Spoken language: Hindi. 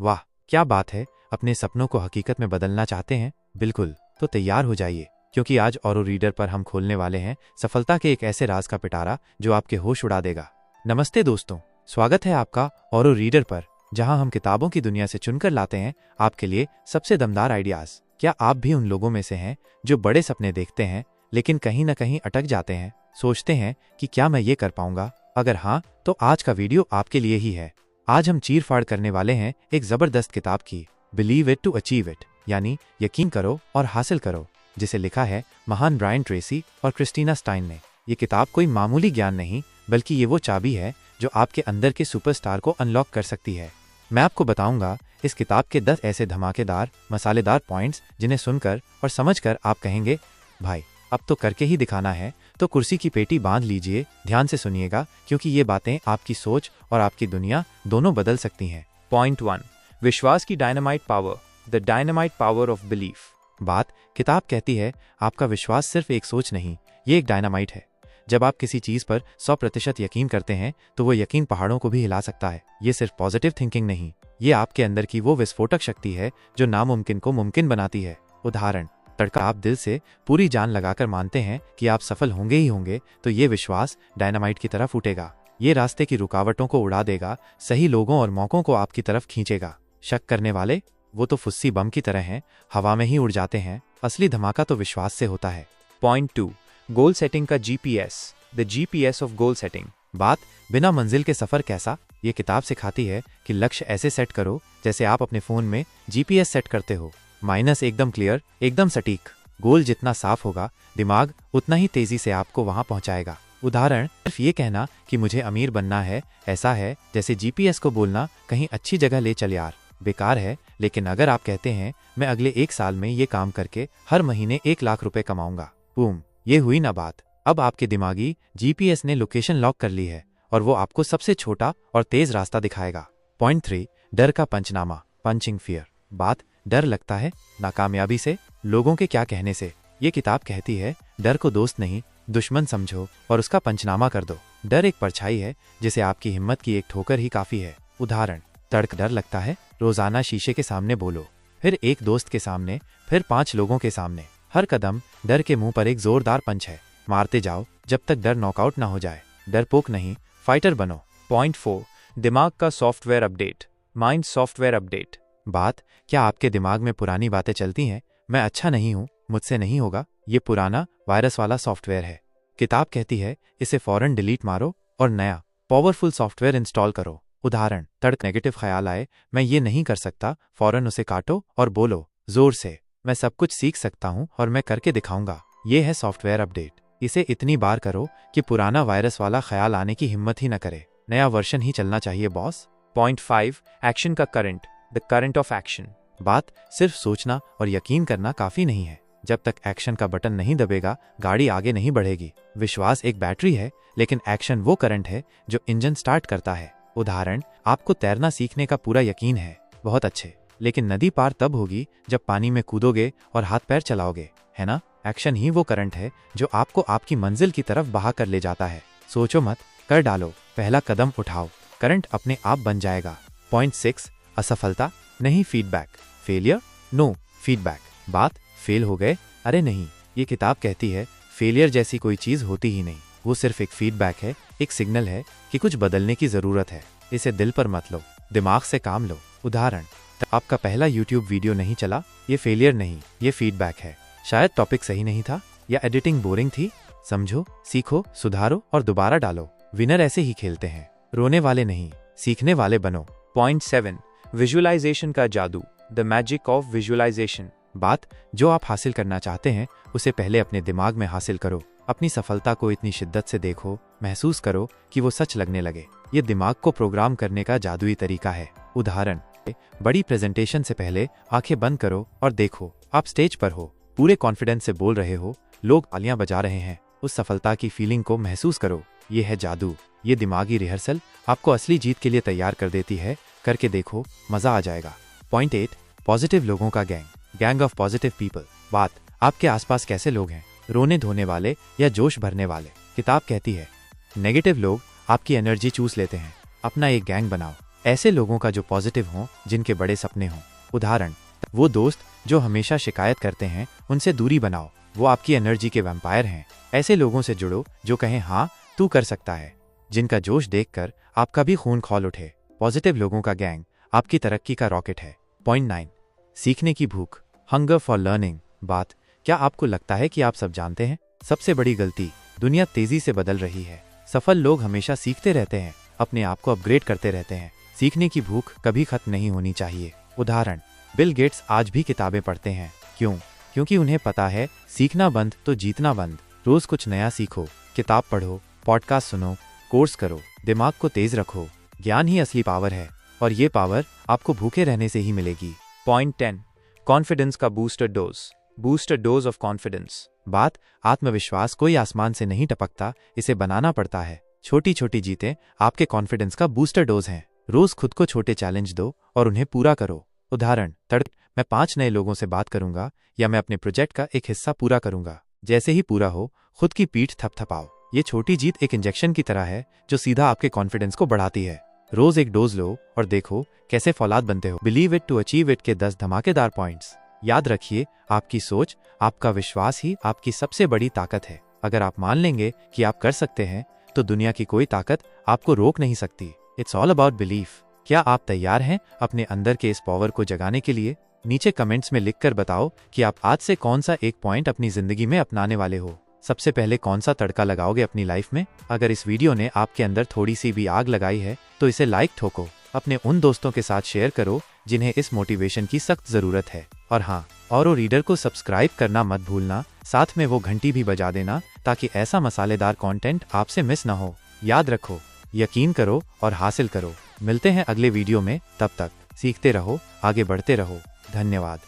वाह क्या बात है, अपने सपनों को हकीकत में बदलना चाहते हैं? बिल्कुल, तो तैयार हो जाइए, क्योंकि आज औरो रीडर पर हम खोलने वाले हैं सफलता के एक ऐसे राज का पिटारा जो आपके होश उड़ा देगा। नमस्ते दोस्तों, स्वागत है आपका औरो रीडर पर, जहां हम किताबों की दुनिया से चुनकर लाते हैं आपके लिए सबसे दमदार आइडियाज। क्या आप भी उन लोगों में से हैं जो बड़े सपने देखते हैं लेकिन कहीं ना कहीं अटक जाते हैं, सोचते हैं कि क्या मैं ये कर पाऊंगा? अगर हाँ, तो आज का वीडियो आपके लिए ही है। आज हम चीर फाड़ करने वाले हैं एक जबरदस्त किताब की, believe it to achieve it, यानी यकीन करो और हासिल करो, जिसे लिखा है महान ब्रायन ट्रेसी और क्रिस्टीना स्टाइन ने। ये किताब कोई मामूली ज्ञान नहीं, बल्कि ये वो चाबी है जो आपके अंदर के सुपरस्टार को अनलॉक कर सकती है। मैं आपको बताऊंगा इस किताब के 10 ऐसे धमाकेदार मसालेदार पॉइंट्स जिन्हें सुनकर और समझकर आप कहेंगे, भाई अब तो करके ही दिखाना है। तो कुर्सी की पेटी बांध लीजिए, ध्यान से सुनिएगा, क्योंकि ये बातें आपकी सोच और आपकी दुनिया दोनों बदल सकती हैं। पॉइंट 1, विश्वास की dynamite power, the dynamite power of belief. किताब कहती है आपका विश्वास सिर्फ एक सोच नहीं, ये एक डायनामाइट है। जब आप किसी चीज पर 100% यकीन करते हैं तो वो यकीन पहाड़ों को भी हिला सकता है। ये सिर्फ पॉजिटिव थिंकिंग नहीं, ये आपके अंदर की वो विस्फोटक शक्ति है जो नामुमकिन को मुमकिन बनाती है। उदाहरण, तड़का आप दिल से पूरी जान लगाकर मानते हैं कि आप सफल होंगे ही होंगे, तो ये विश्वास डायनामाइट की तरफ उठेगा। ये रास्ते की रुकावटों को उड़ा देगा, सही लोगों और मौकों को आपकी तरफ खींचेगा। शक करने वाले, वो तो फुस्सी बम की तरह हैं, हवा में ही उड़ जाते हैं। असली धमाका तो विश्वास से होता है। पॉइंट 2, गोल सेटिंग का GPS, the GPS of goal setting. बिना मंजिल के सफर कैसा? ये किताब सिखाती है कि लक्ष्य ऐसे सेट करो जैसे आप अपने फोन में जीपीएस सेट करते हो। माइनस एकदम क्लियर, एकदम सटीक। गोल जितना साफ होगा, दिमाग उतना ही तेजी से आपको वहां पहुंचाएगा। उदाहरण, सिर्फ ये कहना कि मुझे अमीर बनना है ऐसा है जैसे जीपीएस को बोलना कहीं अच्छी जगह ले चल यार, बेकार है। लेकिन अगर आप कहते हैं मैं अगले 1 साल में ये काम करके हर महीने 1 लाख रुपए कमाऊंगा, बूम, ये हुई ना बात। अब आपके दिमागी जीपीएस ने लोकेशन लॉक कर ली है और वो आपको सबसे छोटा और तेज रास्ता दिखाएगा। पॉइंट 3, डर का पंचनामा, पंचिंग फियर। डर लगता है नाकामयाबी से, लोगों के क्या कहने से। ये किताब कहती है डर को दोस्त नहीं दुश्मन समझो और उसका पंचनामा कर दो। डर एक परछाई है जिसे आपकी हिम्मत की एक ठोकर ही काफी है। उदाहरण, डर लगता है, रोजाना शीशे के सामने बोलो, फिर एक दोस्त के सामने, फिर 5 लोगों के सामने। हर कदम डर के मुंह पर एक जोरदार पंच है, मारते जाओ जब तक डर नॉकआउट ना हो जाए। डरपोक नहीं, फाइटर बनो। पॉइंट 4, दिमाग का software update, mind software update. क्या आपके दिमाग में पुरानी बातें चलती हैं? मैं अच्छा नहीं हूं, मुझसे नहीं होगा। ये पुराना वायरस वाला सॉफ्टवेयर है। किताब कहती है इसे फौरन डिलीट मारो और नया पावरफुल सॉफ्टवेयर इंस्टॉल करो। उदाहरण, नेगेटिव ख्याल आए, मैं ये नहीं कर सकता, फौरन उसे काटो और बोलो जोर से, मैं सब कुछ सीख सकता हूं और मैं करके दिखाऊंगा। ये है सॉफ्टवेयर अपडेट। इसे इतनी बार करो कि पुराना वायरस वाला ख्याल आने की हिम्मत ही न करे। नया वर्जन ही चलना चाहिए बॉस। पॉइंट 5, एक्शन का current, the current of action. सिर्फ सोचना और यकीन करना काफी नहीं है। जब तक एक्शन का बटन नहीं दबेगा, गाड़ी आगे नहीं बढ़ेगी। विश्वास एक बैटरी है, लेकिन एक्शन वो करंट है जो इंजन स्टार्ट करता है। उदाहरण, आपको तैरना सीखने का पूरा यकीन है, बहुत अच्छे, लेकिन नदी पार तब होगी जब पानी में कूदोगे और हाथ पैर चलाओगे, है ना? एक्शन ही वो करंट है जो आपको आपकी मंजिल की तरफ बहा कर ले जाता है। सोचो मत, कर डालो, पहला कदम उठाओ, करंट अपने आप बन जाएगा। पॉइंट 6, असफलता नहीं feedback, failure no feedback. Fail हो गए? अरे नहीं, ये किताब कहती है फेलियर जैसी कोई चीज होती ही नहीं। वो सिर्फ एक फीडबैक है, एक सिग्नल है कि कुछ बदलने की जरूरत है। इसे दिल पर मत लो, दिमाग से काम लो। उदाहरण, आपका पहला यूट्यूब वीडियो नहीं चला, ये फेलियर नहीं, ये फीडबैक है। शायद टॉपिक सही नहीं था या एडिटिंग बोरिंग थी। समझो, सीखो, सुधारो और दोबारा डालो। विनर ऐसे ही खेलते हैं, रोने वाले नहीं, सीखने वाले बनो। पॉइंट 7, विजुअलाइजेशन का जादू, द मैजिक ऑफ विजुअलाइजेशन। जो आप हासिल करना चाहते हैं उसे पहले अपने दिमाग में हासिल करो। अपनी सफलता को इतनी शिद्दत से देखो, महसूस करो कि वो सच लगने लगे। ये दिमाग को प्रोग्राम करने का जादुई तरीका है। उदाहरण, बड़ी प्रेजेंटेशन से पहले आंखें बंद करो और देखो आप स्टेज पर हो, पूरे कॉन्फिडेंस से बोल रहे हो, लोग तालियां बजा रहे हैं। उस सफलता की फीलिंग को महसूस करो। ये है जादू। ये दिमागी रिहर्सल आपको असली जीत के लिए तैयार कर देती है। करके देखो, मजा आ जाएगा। पॉइंट 8, पॉजिटिव लोगों का gang, gang of positive people. आपके आसपास कैसे लोग हैं? रोने धोने वाले या जोश भरने वाले? किताब कहती है नेगेटिव लोग आपकी एनर्जी चूस लेते हैं। अपना एक गैंग बनाओ, ऐसे लोगों का जो पॉजिटिव हों, जिनके बड़े सपने हों। उदाहरण, वो दोस्त जो हमेशा शिकायत करते हैं, उनसे दूरी बनाओ, वो आपकी एनर्जी के वैम्पायर हैं। ऐसे लोगों से जुड़ो जो कहें हाँ तू कर सकता है, जिनका जोश देखकर आपका भी खून खौल उठे। पॉजिटिव लोगों का गैंग आपकी तरक्की का रॉकेट है। पॉइंट 9, सीखने की भूख, हंगर फॉर लर्निंग। बात, क्या आपको लगता है कि आप सब जानते हैं? सबसे बड़ी गलती, दुनिया तेजी से बदल रही है। सफल लोग हमेशा सीखते रहते हैं, अपने आप को अपग्रेड करते रहते हैं। सीखने की भूख कभी खत्म नहीं होनी चाहिए। उदाहरण, बिल गेट्स आज भी किताबें पढ़ते हैं। क्यों? क्योंकि उन्हें पता है सीखना बंद तो जीतना बंद। रोज कुछ नया सीखो, किताब पढ़ो, पॉडकास्ट सुनो, कोर्स करो, दिमाग को तेज रखो। ज्ञान ही असली पावर है, और ये पावर आपको भूखे रहने से ही मिलेगी। पॉइंट 10, कॉन्फिडेंस का booster dose. Booster dose of confidence. बात, आत्मविश्वास कोई आसमान से नहीं टपकता, इसे बनाना पड़ता है। छोटी छोटी जीतें आपके कॉन्फिडेंस का बूस्टर डोज हैं। रोज खुद को छोटे चैलेंज दो और उन्हें पूरा करो। उदाहरण, मैं 5 नए लोगों से बात करूंगा, या मैं अपने प्रोजेक्ट का एक हिस्सा पूरा करूंगा। जैसे ही पूरा हो, खुद की पीठ थपथपाओ। ये छोटी जीत एक इंजेक्शन की तरह है जो सीधा आपके कॉन्फिडेंस को बढ़ाती है। रोज एक डोज लो और देखो कैसे फौलाद बनते हो। Believe it to achieve it के 10 धमाकेदार पॉइंट्स। याद रखिए, आपकी सोच, आपका विश्वास ही आपकी सबसे बड़ी ताकत है। अगर आप मान लेंगे कि आप कर सकते हैं, तो दुनिया की कोई ताकत आपको रोक नहीं सकती। It's all about belief. क्या आप तैयार हैं अपने अंदर के इस पावर को जगाने के लिए? नीचे कमेंट्स में लिखकर बताओ कि आप आज से कौन सा एक पॉइंट अपनी जिंदगी में अपनाने वाले हो। सबसे पहले कौन सा तड़का लगाओगे अपनी लाइफ में? अगर इस वीडियो ने आपके अंदर थोड़ी सी भी आग लगाई है, तो इसे लाइक ठोको। अपने उन दोस्तों के साथ शेयर करो जिन्हें इस मोटिवेशन की सख्त जरूरत है। और हाँ, औरो रीडर को सब्सक्राइब करना मत भूलना, साथ में वो घंटी भी बजा देना, ताकि ऐसा मसालेदार कंटेंट आपसे मिस ना हो। याद रखो, यकीन करो और हासिल करो। मिलते हैं अगले वीडियो में, तब तक सीखते रहो, आगे बढ़ते रहो। धन्यवाद।